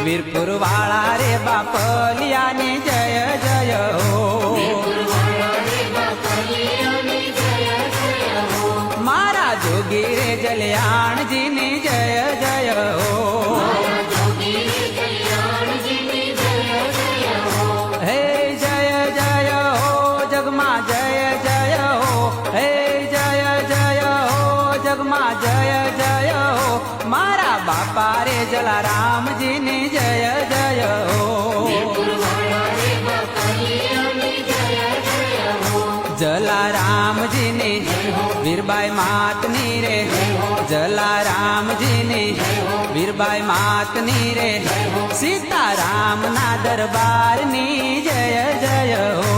વીરપુર વાળા રે બાપલિયાની જય જય હો મારા જોગી રે જલ્યાણજીની જય જય હો હે જય જય હો જગમાં જય જય હો હે જય જય હો જગમાં જય જય હો મારા બાપા રે જલારામજીની જય જય હો જલારામજીની વીરબાઈ માતની રે જલારામજીની વીરબાઈ માતની રે સીતારામના દરબારની જય જય હો